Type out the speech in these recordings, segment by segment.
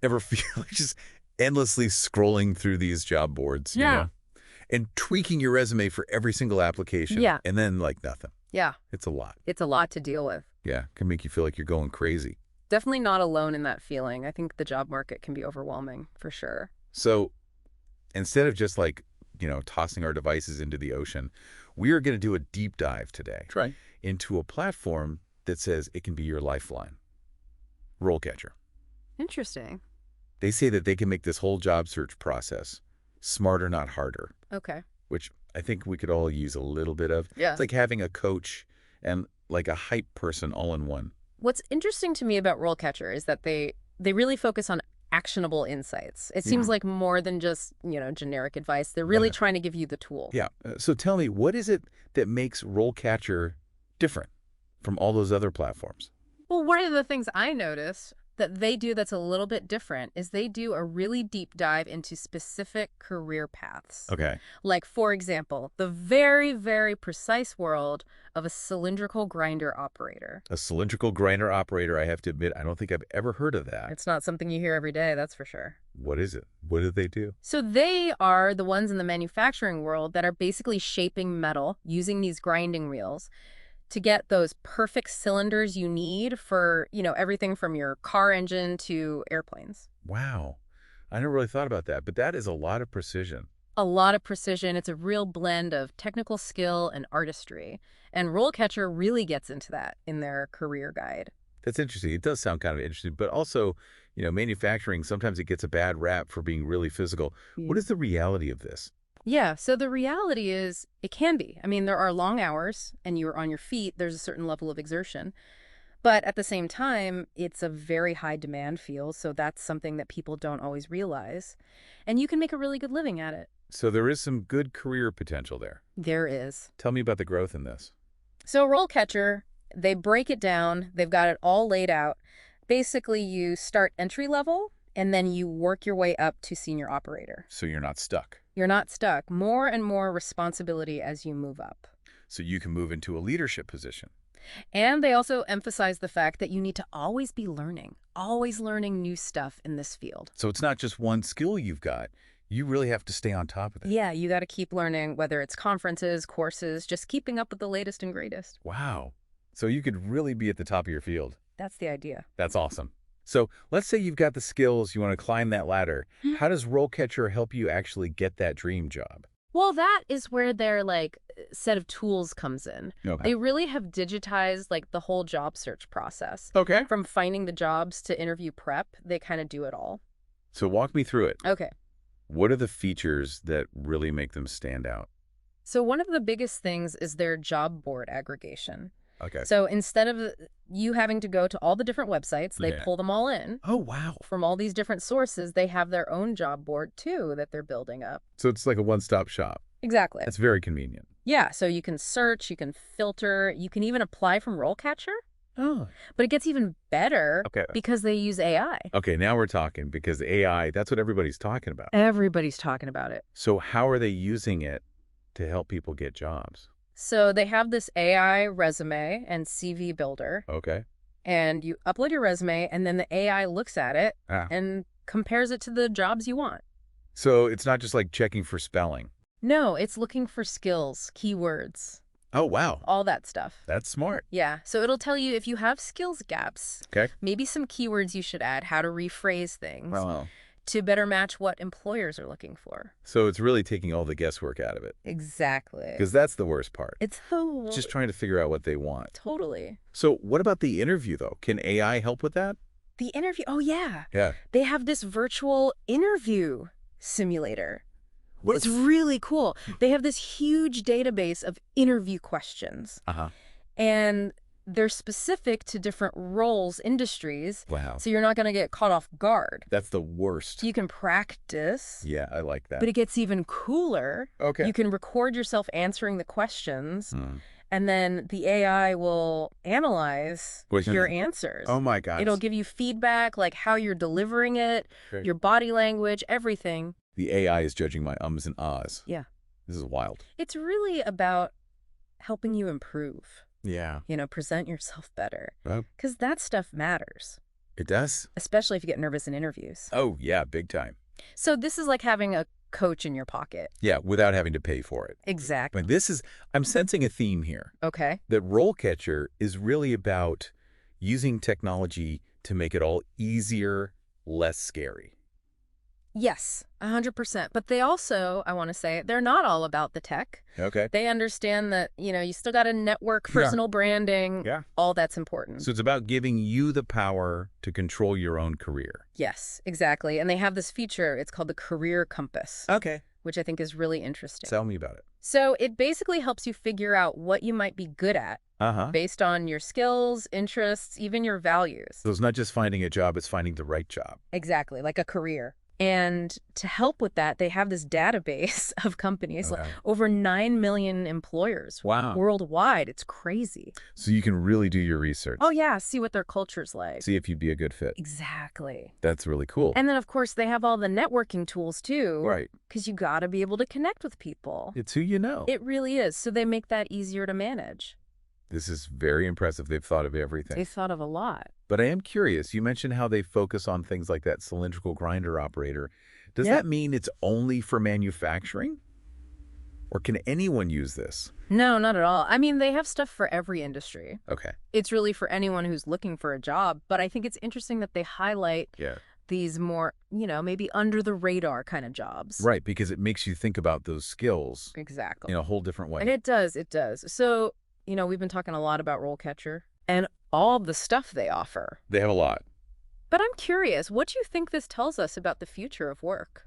Ever feel like just endlessly scrolling through these job boards, Yeah. and tweaking your resume for every single application, Yeah. and then like nothing. Yeah. It's a lot. It's a lot to deal with. Yeah, can make you feel like you're going crazy. Definitely not alone in that feeling. I think the job market can be overwhelming for sure. So instead of just like, tossing our devices into the ocean, we are going to do a deep dive today Try. into a platform that says it can be your lifeline. RoleCatcher. Interesting. They say that they can make this whole job search process smarter, not harder, Okay. which I think we could all use a little bit of. Yeah. It's like having a coach and like a hype person all in one. What's interesting to me about RoleCatcher is that they really focus on actionable insights. It seems like more than just, generic advice. They're really trying to give you the tool. Yeah. So tell me, what is it that makes RoleCatcher different from all those other platforms? Well, one of the things I noticed that they do that's a little bit different is they do a really deep dive into specific career paths. Okay. Like, for example, the very, very precise world of a cylindrical grinder operator. A cylindrical grinder operator, I have to admit, I don't think I've ever heard of that. It's not something you hear every day, that's for sure. What is it? What do they do? So they are the ones in the manufacturing world that are basically shaping metal using these grinding wheels to get those perfect cylinders you need for, everything from your car engine to airplanes. Wow. I never really thought about that, but that is a lot of precision. A lot of precision. It's a real blend of technical skill and artistry. And RoleCatcher really gets into that in their career guide. That's interesting. It does sound kind of interesting, but also, manufacturing, sometimes it gets a bad rap for being really physical. What is the reality of this? Yeah, so the reality is it can be. I mean, there are long hours and you're on your feet. There's a certain level of exertion. But at the same time, it's a very high demand field. So that's something that people don't always realize. And you can make a really good living at it. So there is some good career potential there. There is. Tell me about the growth in this. So RoleCatcher, they break it down. They've got it all laid out. Basically, you start entry level and then you work your way up to senior operator. So you're not stuck. You're not stuck. More and more responsibility as you move up. So you can move into a leadership position. And they also emphasize the fact that you need to always be learning, always learning new stuff in this field. So it's not just one skill you've got. You really have to stay on top of it. Yeah, you got to keep learning, whether it's conferences, courses, just keeping up with the latest and greatest. Wow. So you could really be at the top of your field. That's the idea. That's awesome. So let's say you've got the skills, you want to climb that ladder. How does RoleCatcher help you actually get that dream job? Well, that is where their set of tools comes in. Okay. They really have digitized the whole job search process. Okay. From finding the jobs to interview prep, they kind of do it all. So walk me through it. Okay. What are the features that really make them stand out? So one of the biggest things is their job board aggregation. Okay. So instead of you having to go to all the different websites, they Yeah. pull them all in. Oh, wow. From all these different sources, they have their own job board, too, that they're building up. So it's like a one-stop shop. Exactly. That's very convenient. Yeah, so you can search, you can filter, you can even apply from RoleCatcher. Oh. But it gets even better Okay. because they use AI. Okay, now we're talking because AI, that's what everybody's talking about. Everybody's talking about it. So how are they using it to help people get jobs? So they have this AI resume and CV builder, Okay. and you upload your resume, and then the AI looks at it Ah. and compares it to the jobs you want. So it's not just like checking for spelling. No, it's looking for skills, keywords, Oh, wow. all that stuff. That's smart. Yeah, so it'll tell you if you have skills gaps, Okay. maybe some keywords you should add, how to rephrase things Wow. to better match what employers are looking for. So it's really taking all the guesswork out of it. Exactly. Because that's the worst part. It's so... Just trying to figure out what they want. Totally. So what about the interview, though? Can AI help with that? The interview, oh yeah. Yeah. They have this virtual interview simulator. What? It's really cool. They have this huge database of interview questions. Uh-huh. And they're specific to different roles, industries. Wow. So you're not going to get caught off guard. That's the worst. You can practice. Yeah, I like that. But it gets even cooler. Okay. You can record yourself answering the questions, Hmm. and then the AI will analyze Wait, your answers. Oh, my God. It'll give you feedback, like how you're delivering it, Okay. your body language, everything. The AI is judging my ums and ahs. Yeah. This is wild. It's really about helping you improve, Yeah. present yourself better. Well, Because that stuff matters. It does? especially if you get nervous in interviews. Oh, yeah, big time. So this is like having a coach in your pocket. Yeah, without having to pay for it. Exactly. But I'm sensing a theme here. Okay. That RoleCatcher is really about using technology to make it all easier, less scary. Yes, 100%. But they also, I want to say, they're not all about the tech. Okay. They understand that, you still got to network, Yeah. personal branding. Yeah. All that's important. So it's about giving you the power to control your own career. Yes, exactly. And they have this feature, it's called the Career Compass, Okay. which I think is really interesting. Tell me about it. So it basically helps you figure out what you might be good at Uh-huh. based on your skills, interests, even your values. So it's not just finding a job, it's finding the right job. Exactly, like a career. And to help with that, they have this database of companies, Okay. over 9 million employers Wow. worldwide. It's crazy. So you can really do your research. Oh, yeah, see what their culture's like. See if you'd be a good fit. Exactly. That's really cool. And then, of course, they have all the networking tools, too. Right. Because you got to be able to connect with people. It's who you know. It really is. So they make that easier to manage. This is very impressive. They've thought of They everything. thought of a lot. But I am curious. You mentioned how they focus on things like that cylindrical grinder operator. Does Yep. that mean it's only for manufacturing? Or can anyone use this? No, not at all. I mean, they have stuff for every industry. Okay. It's really for anyone who's looking for a job. But I think it's interesting that they highlight Yeah. these more, maybe under the radar kind of jobs. Right, because it makes you think about those skills Exactly. in a whole different way. And it does. So, we've been talking a lot about RoleCatcher and all the stuff they offer. They have a lot. But I'm curious, what do you think this tells us about the future of work?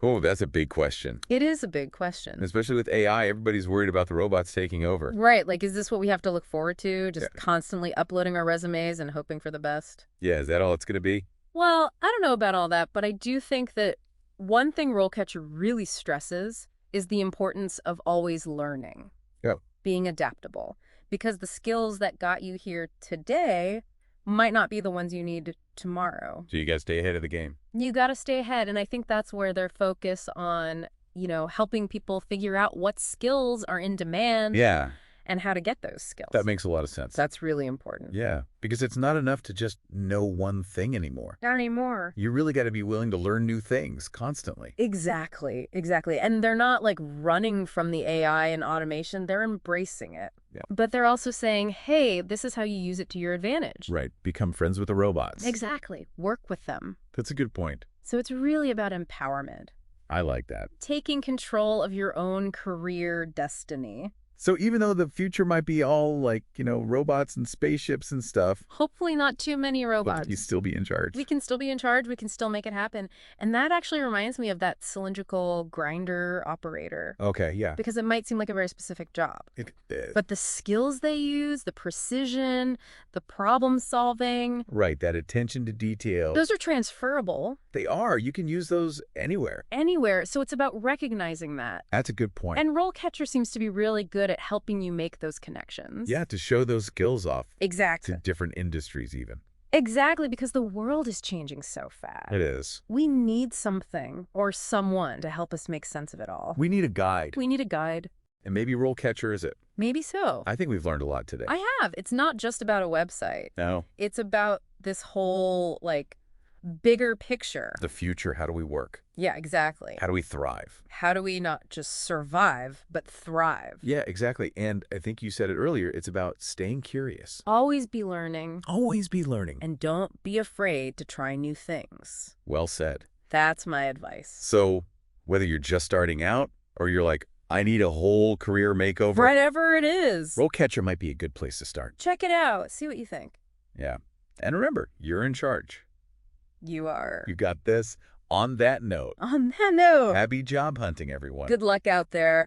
Oh, that's a big question. It is a big question. Especially with AI, everybody's worried about the robots taking over. Right. Like, is this what we have to look forward to? Just Yeah. constantly uploading our resumes and hoping for the best? Yeah, is that all it's going to be? Well, I don't know about all that, but I do think that one thing RoleCatcher really stresses is the importance of always learning. Yeah. Being adaptable. Because the skills that got you here today might not be the ones you need tomorrow. So you got to stay ahead of the game. You got to stay ahead. And I think that's where their focus on, helping people figure out what skills are in demand Yeah, and how to get those skills. that makes a lot of sense. That's really important. Yeah, because it's not enough to just know one thing anymore. Not anymore. You really got to be willing to learn new things constantly. Exactly. And they're not like running from the AI and automation. They're embracing it. Yeah. But they're also saying, hey, this is how you use it to your advantage. Right, become friends with the robots. Exactly. Work with them. That's a good point. So it's really about empowerment. I like that. Taking control of your own career destiny. So even though the future might be all like, robots and spaceships and stuff, Hopefully not too many robots. you still be in charge. We can still be in charge. We can still make it happen. And that actually reminds me of that cylindrical grinder operator. Okay, yeah. Because it might seem like a very specific job. But But the skills they use, the precision, the problem solving, right, that attention to detail. those are transferable They are. You can use those anywhere. anywhere. So it's about recognizing that. That's a good point. And RoleCatcher seems to be really good at helping you make those connections. Yeah, to show those skills off Exactly. to different industries even. Exactly, because the world is changing so fast. It is. We need something or someone to help us make sense of it all. We need a guide. We need a guide. And maybe RoleCatcher is it. Maybe so. I think we've learned a lot today. I have. It's not just about a website. No. It's about this whole, bigger picture. The future, how do we work? Yeah, exactly. How do we thrive? How do we not just survive, but thrive? Yeah, exactly. And I think you said it earlier, it's about staying curious. Always be learning. Always be learning. And don't be afraid to try new things. Well said. That's my advice. So whether you're just starting out or you're like, I need a whole career makeover, Whatever it is. RoleCatcher might be a good place to start. Check it out. See what you think. Yeah. And remember, you're in charge. You are. You got this. On that note, On that note, happy job hunting, everyone. good luck out there.